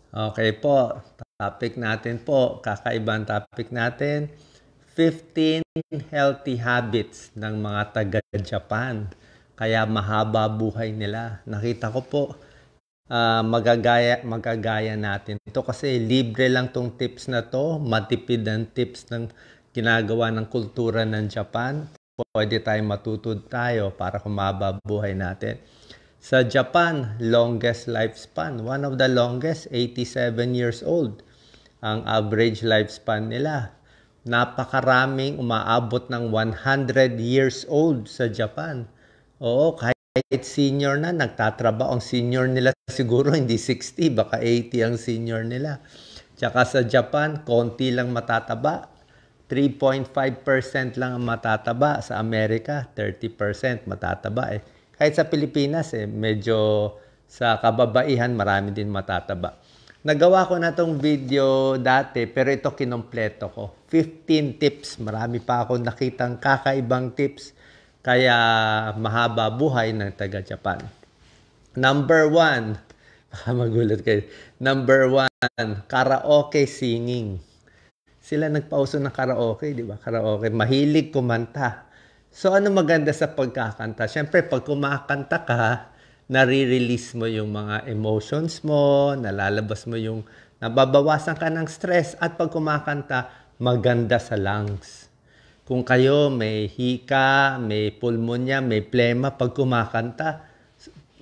Okay po, topic natin po, kakaibang topic natin, 15 healthy habits ng mga taga-Japan. Kaya mahaba buhay nila. Nakita ko po, magagaya natin ito kasi libre lang tong tips na to, matipid ang tips ng ginagawa ng kultura ng Japan. Pwede tayong matutod tayo para kumaba buhay natin. Sa Japan, longest lifespan. One of the longest, 87 years old. Ang average lifespan nila. Napakaraming umaabot ng 100 years old sa Japan. Oo, kahit senior na, nagtatrabaho. Ang senior nila siguro hindi 60, baka 80 ang senior nila. Tsaka sa Japan, konti lang matataba. 3.5% lang ang matataba. Sa Amerika, 30% matataba eh. Kahit sa Pilipinas, medyo sa kababaihan, marami din matataba. Nagawa ko na tong video dati, pero ito kinompleto ko. 15 tips. Marami pa ako nakitang kakaibang tips. Kaya mahaba buhay ng taga-Japan. Number 1. Magulat kayo. Number 1, karaoke singing. Sila nagpauso ng karaoke, di ba? Karaoke. Mahilig kumanta. So, ano maganda sa pagkakanta? Siyempre, pag kumakanta ka, nare-release mo yung mga emotions mo, nalalabas mo yung, nababawasan ka ng stress, at pag kumakanta, maganda sa lungs. Kung kayo may hika, may pulmonya, may plema, pag kumakanta,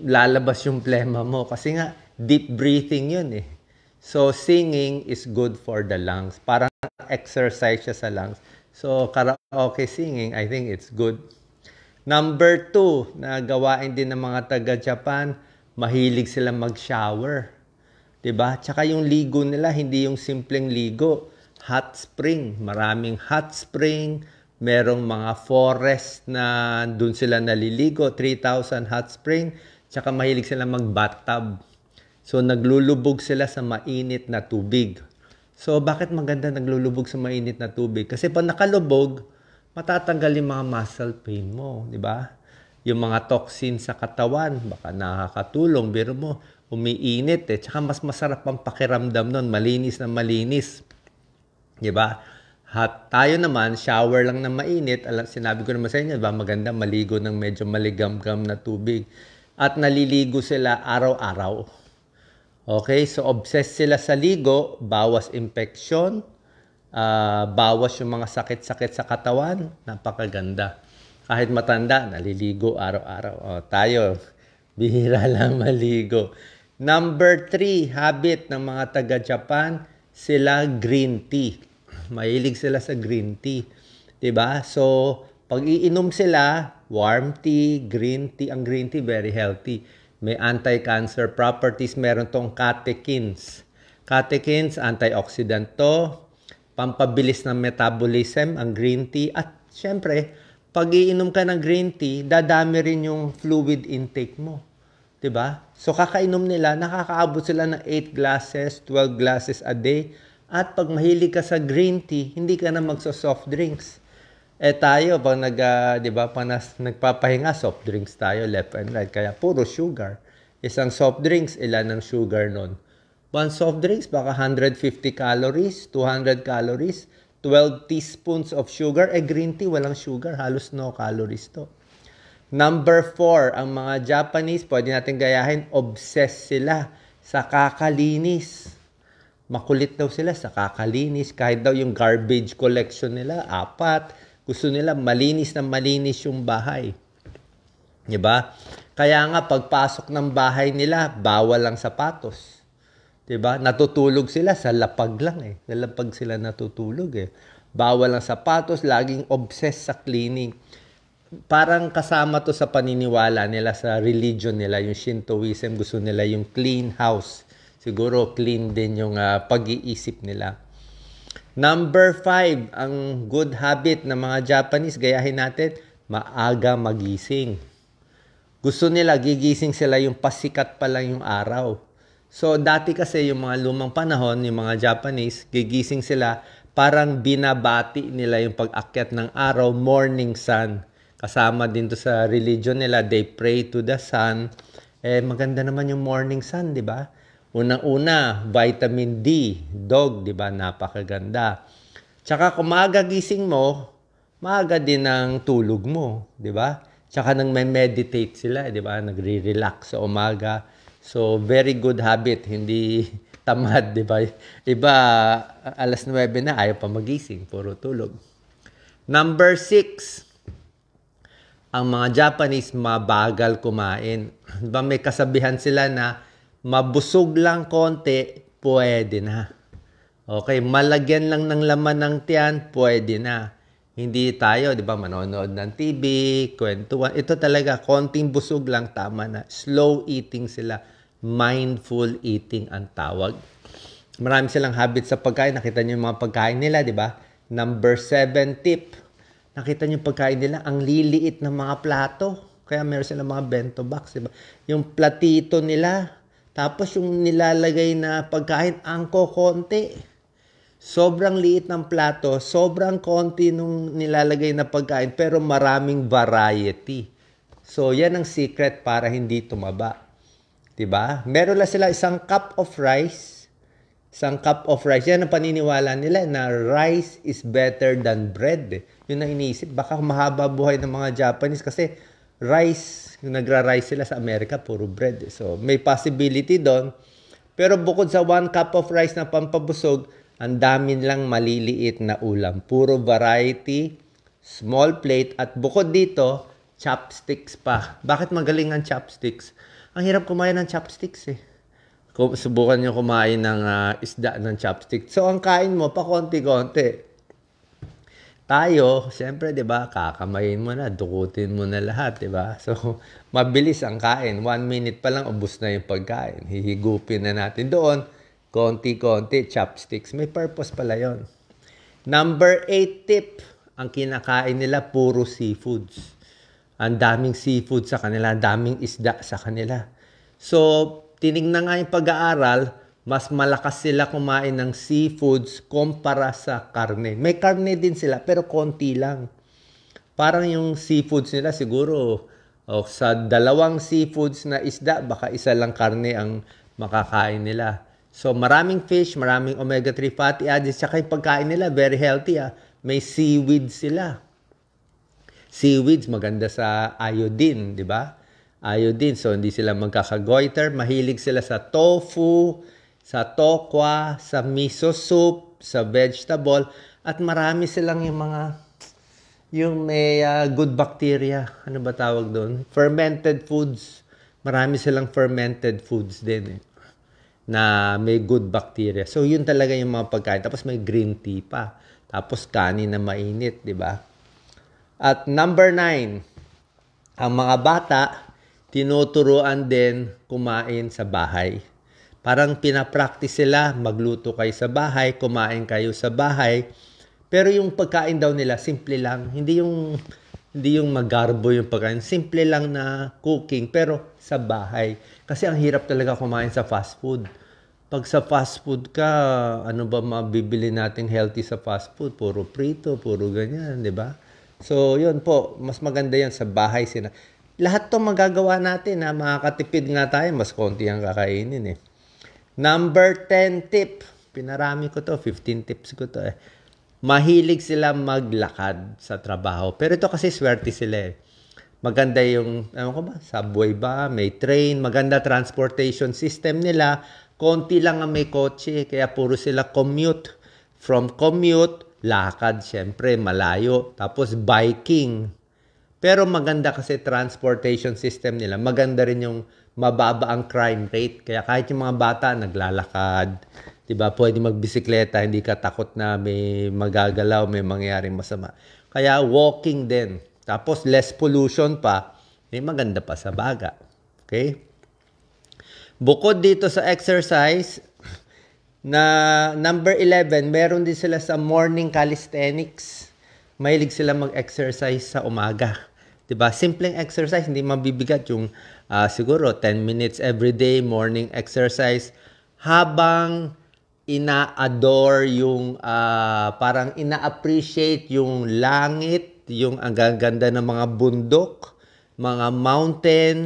lalabas yung plema mo. Kasi nga, deep breathing yun eh. So, singing is good for the lungs. Parang exercise siya sa lungs. So, karaoke singing, I think it's good. Number 2, na gawain din ng mga taga-Japan, mahilig sila mag-shower. Diba? Tsaka yung ligo nila, hindi yung simpleng ligo. Hot spring. Maraming hot spring. Merong mga forest na dun sila naliligo. 3,000 hot spring. Tsaka mahilig sila mag-bathtub. So, naglulubog sila sa mainit na tubig. So, bakit maganda naglulubog sa mainit na tubig? Kasi pag nakalubog, matatanggal yung mga muscle pain mo, di ba? Yung mga toxin sa katawan, baka nakakatulong. Pero mo, umiinit eh. Tsaka mas masarap ang pakiramdam nun, malinis na malinis. Di ba? Tayo naman, shower lang na mainit. Sinabi ko naman sa inyo, diba? Maganda maligo ng medyo maligam-gam na tubig. At naliligo sila araw-araw. Okay, so obsessed sila sa ligo, bawas infection, bawas yung mga sakit-sakit sa katawan, napakaganda. Kahit matanda, naliligo araw-araw. Tayo, bihira lang maligo. Number 3, habit ng mga taga-Japan, sila green tea. Mahilig sila sa green tea. Diba? So, pag iinom sila, warm tea, green tea. Ang green tea, very healthy. May anti-cancer properties. Meron tong catechins. Catechins, antioxidant to. Pampabilis ng metabolism, ang green tea. At syempre, pag iinom ka ng green tea, dadami rin yung fluid intake mo. Diba? So, kakainom nila, nakakaabot sila ng 8 glasses, 12 glasses a day. At pag mahilig ka sa green tea, hindi ka na magso-soft drinks. Tayo, pag nagpapahinga, soft drinks tayo, left and right. Kaya puro sugar. Isang soft drinks, ilan ang sugar nun? One soft drinks, baka 150 calories, 200 calories, 12 teaspoons of sugar. Green tea, walang sugar. Halos no calories to. Number 4, ang mga Japanese, pwede natin gayahin, obsessed sila sa kakalinis. Makulit daw sila sa kakalinis. Kahit daw yung garbage collection nila, 4. Gusto nila malinis na malinis yung bahay. Diba? Kaya nga, pagpasok ng bahay nila, bawal lang sapatos. Diba? Natutulog sila sa lapag lang eh. Sa lapag sila natutulog eh. Bawal lang sapatos, laging obsessed sa cleaning. Parang kasama to sa paniniwala nila sa religion nila, yung Shintoism. Gusto nila yung clean house. Siguro clean din yung pag-iisip nila. Number 5, ang good habit ng mga Japanese, gayahin natin, maaga magising. Gusto nila, gigising sila yung pasikat pa lang yung araw. So, dati kasi yung mga lumang panahon, yung mga Japanese, gigising sila, parang binabati nila yung pag-akyat ng araw, morning sun. Kasama din to sa religion nila, they pray to the sun. Maganda naman yung morning sun, di ba? Unang-una, vitamin D, dog, di ba? Napakaganda. Tsaka kung maaga gising mo, maaga din ang tulog mo, di ba? Tsaka nang may meditate sila, di ba? Nagre-relax sa umaga. So, very good habit, hindi tamad, di ba? Iba, alas 9 na, ayaw pa magising, puro tulog. Number 6, ang mga Japanese mabagal kumain. Diba may kasabihan sila na mabusog lang konti, pwede na. Okay, malagyan lang ng laman ng tiyan, pwede na. Hindi tayo, di ba, manonood ng TV, kwentuhan. Ito talaga, konting busog lang, tama na. Slow eating sila. Mindful eating ang tawag. Marami silang habit sa pagkain. Nakita niyo yung mga pagkain nila, di ba? Number 7 tip. Nakita niyo yung pagkain nila, ang liliit ng mga plato. Kaya meron silang mga bento box, diba? Yung platito nila, tapos yung nilalagay na pagkain, ang konti. Sobrang liit ng plato, sobrang konti nung nilalagay na pagkain, pero maraming variety. So, yan ang secret para hindi tumaba. Diba? Meron lang sila isang cup of rice. Isang cup of rice. Yan ang paniniwala nila na rice is better than bread. Yun ang iniisip. Baka mahaba buhay ng mga Japanese kasi rice, yung nagra-rice sila sa Amerika, puro bread. So, may possibility doon. Pero bukod sa 1 cup of rice na pampabusog, ang dami lang maliliit na ulam. Puro variety, small plate, at bukod dito, chopsticks pa. Bakit magaling ang chopsticks? Ang hirap kumain ng chopsticks eh. Subukan nyo kumain ng isda ng chopsticks. So, ang kain mo, pa konti-konti. Tayo, siyempre, di ba, kakamayin mo na, dukutin mo na lahat, di ba? So, mabilis ang kain. 1 minute pa lang, ubos na yung pagkain. Hihigupin na natin doon. Konti-konti, chopsticks. May purpose pala yon. Number 8 tip, ang kinakain nila, puro seafoods. Ang daming seafood sa kanila, ang daming isda sa kanila. So, tinignan nga yung pag-aaral, mas malakas sila kumain ng seafoods kumpara sa karne. May karne din sila, pero konti lang. Parang yung seafoods nila siguro, sa 2 seafoods na isda, baka isa lang karne ang makakain nila. So, maraming fish, maraming omega-3 fatty acids, tsaka yung pagkain nila, very healthy. May seaweed sila. Seaweeds, maganda sa iodine, di ba? Iodine, so hindi sila magkakagoiter. Mahilig sila sa tofu, sa tokwa, sa miso soup, sa vegetable, at marami silang yung may good bacteria. Ano ba tawag doon? Fermented foods. Marami silang fermented foods din na may good bacteria. So, yun talaga yung mga pagkain. Tapos may green tea pa. Tapos kanin na mainit, di ba? At number 9, ang mga bata, tinuturuan din kumain sa bahay. Parang pinapractice sila, magluto kayo sa bahay, kumain kayo sa bahay. Pero yung pagkain daw nila, simple lang. Hindi yung magarbo yung pagkain. Simple lang na cooking, pero sa bahay. Kasi ang hirap talaga kumain sa fast food. Pag sa fast food ka, ano ba mabibili nating healthy sa fast food? Puro prito, puro ganyan, di ba? So, yun po, mas maganda yan sa bahay sila. Lahat to magagawa natin na makakatipid nga tayo, mas konti ang kakainin eh. Number 10 tip, pinarami ko to, 15 tips ko to eh. Mahilig sila maglakad sa trabaho. Pero ito kasi swerte sila eh. Maganda yung, subway ba, may train, maganda transportation system nila. Konti lang ang may kotse, kaya puro sila commute. From commute, lakad, syempre, malayo. Tapos biking. Pero maganda kasi transportation system nila. Maganda rin yung mababa ang crime rate. Kaya kahit yung mga bata naglalakad, diba, pwede magbisikleta, hindi ka takot na may magagalaw, may mangyaring masama. Kaya walking din. Tapos less pollution pa, may maganda pa sa baga. Okay? Bukod dito sa exercise, na number 11, meron din sila sa morning calisthenics. Mahilig sila mag-exercise sa umaga. Diba? Simpleng exercise, hindi mabibigat yung siguro 10 minutes every day, morning exercise. Habang ina-adore yung, parang ina-appreciate yung langit, yung ang ganda ng mga bundok, mga mountain.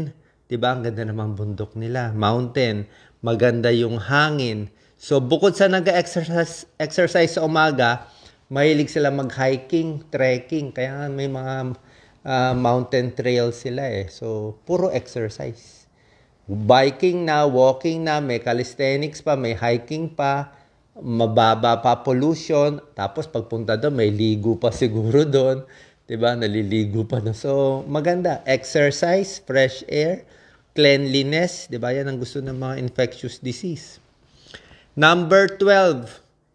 Diba? Ang ganda ng mga bundok nila. Mountain. maganda yung hangin. So, bukod sa nag-exercise sa umaga, mahilig sila mag-hiking, trekking. Kaya nga may mga mountain trails sila eh. So, puro exercise. Biking na, walking na, may calisthenics pa, may hiking pa, mababa pa pollution. Tapos, pagpunta doon, may ligo pa siguro doon. Diba? Naliligo pa doon. So, maganda. Exercise, fresh air, cleanliness. Diba? Yan ang gusto ng mga infectious disease. Number 12,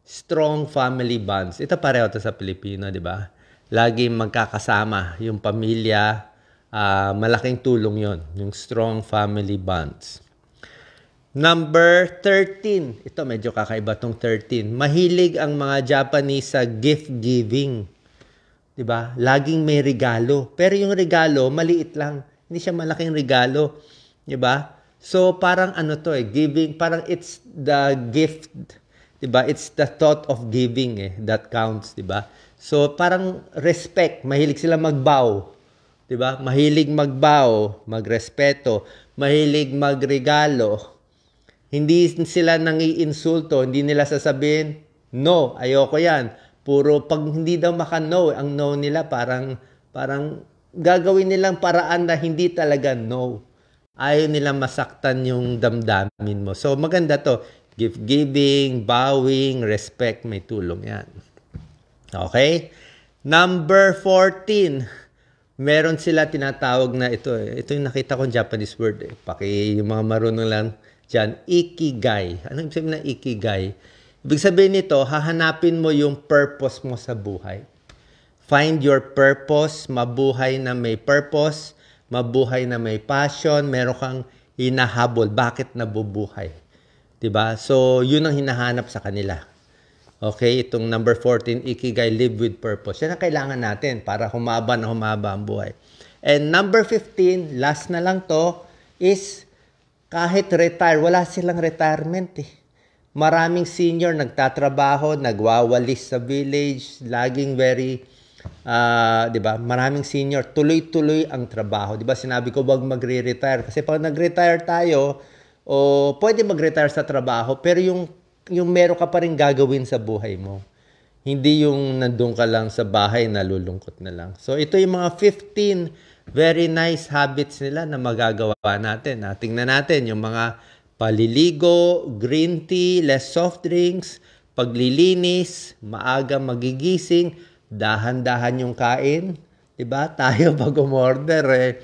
strong family bonds. Ito pareho to sa Pilipino, di ba? Laging magkakasama yung pamilya. Malaking tulong yon, yung strong family bonds. Number 13. Ito medyo kakaiba tong 13. Mahilig ang mga Japanese sa gift giving. Di ba? Laging may regalo. Pero yung regalo, maliit lang. Hindi siya malaking regalo. Di ba? So, parang ano to giving, parang it's the gift, diba? It's the thought of giving that counts, diba? So, parang respect, mahilig sila magbow, diba? Mahilig magbow, magrespeto, mahilig magregalo. Hindi sila nangiinsulto, hindi nila sasabihin, no, ayoko yan. Puro, pag hindi daw maka-no, ang no nila parang gagawin nilang paraan na hindi talaga no. Ayaw nila masaktan yung damdamin mo. So, maganda to. Gift giving, bowing, respect, may tulong yan. Okay? Number 14. Meron sila tinatawag na ito. Ito yung nakita kong Japanese word. Yung mga marunong lang dyan. Ikigai. Ano ibig sabihin ng ikigai? Ibig sabihin nito, hahanapin mo yung purpose mo sa buhay. Find your purpose. Mabuhay na may purpose. Mabuhay na may passion, meron kang hinahabol, bakit nabubuhay? 'Di ba? So, yun ang hinahanap sa kanila. Okay, itong number 14, Ikigai, live with purpose. Yan ang kailangan natin para humaba na humaba ang buhay. And number 15, last na lang to, is kahit retire, wala silang retirement eh. Maraming senior nagtatrabaho, nagwawalis sa village, laging very di ba? Maraming senior, tuloy-tuloy ang trabaho. Di ba? Sinabi ko, wag magre-retire. Kasi pag nag-retire tayo, pwede mag-retire sa trabaho, pero yung meron ka pa rin gagawin sa buhay mo. Hindi yung nandun ka lang sa bahay, nalulungkot na lang. So, ito yung mga 15 very nice habits nila na magagawa natin. Tingnan natin yung mga paliligo, green tea, less soft drinks, paglilinis, maaga magigising, dahan-dahan yung kain, 'di ba? Tayo pag umorder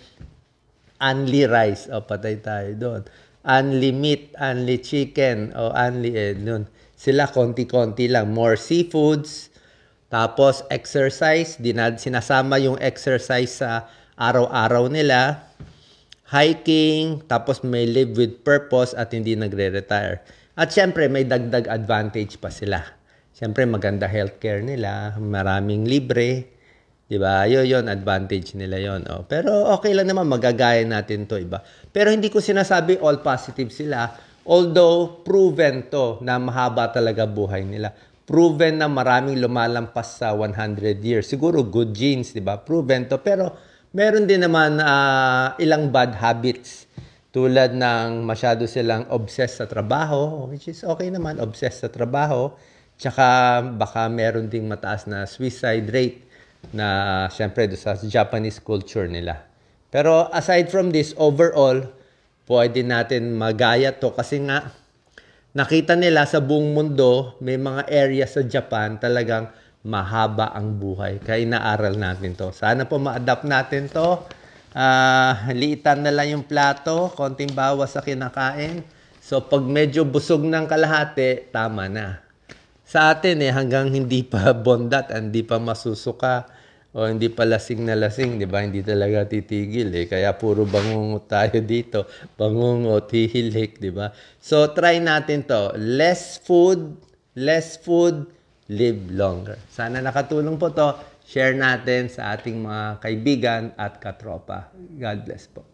only rice, patay tayo doon. Only meat, only chicken, only noon. Sila konti-konti lang, more seafoods. Tapos exercise, sinasama yung exercise sa araw-araw nila. Hiking, tapos may live with purpose at hindi nagre-retire. At syempre may dagdag advantage pa sila. Siyempre, maganda healthcare nila, maraming libre, di ba? Yun, advantage nila yun. Pero okay lang naman, magagaya natin to, iba. Pero hindi ko sinasabi all positive sila, although proven to na mahaba talaga buhay nila. Proven na maraming lumalampas sa 100 years. Siguro good genes, di ba? Proven to. Pero meron din naman ilang bad habits. Tulad ng masyado silang obsessed sa trabaho, which is okay naman, obsessed sa trabaho. Tsaka baka meron ding mataas na suicide rate na syempre sa Japanese culture nila. Pero aside from this, overall, pwede natin magaya to kasi nga nakita nila sa buong mundo, may mga area sa Japan talagang mahaba ang buhay. Kaya inaaral natin to. Sana po ma-adapt natin to. Liitan na lang yung plato, konting bawas sa kinakain. So pag medyo busog ng kalahati, tama na. Sa atin hanggang hindi pa bondat, hindi pa masusuka, o hindi pa lasing na lasing, di ba? Hindi talaga titigil Kaya puro bangungot tayo dito. Bangungot, hihilik, di ba? So try natin to. Less food, live longer. Sana nakatulong po to. Share natin sa ating mga kaibigan at katropa. God bless po.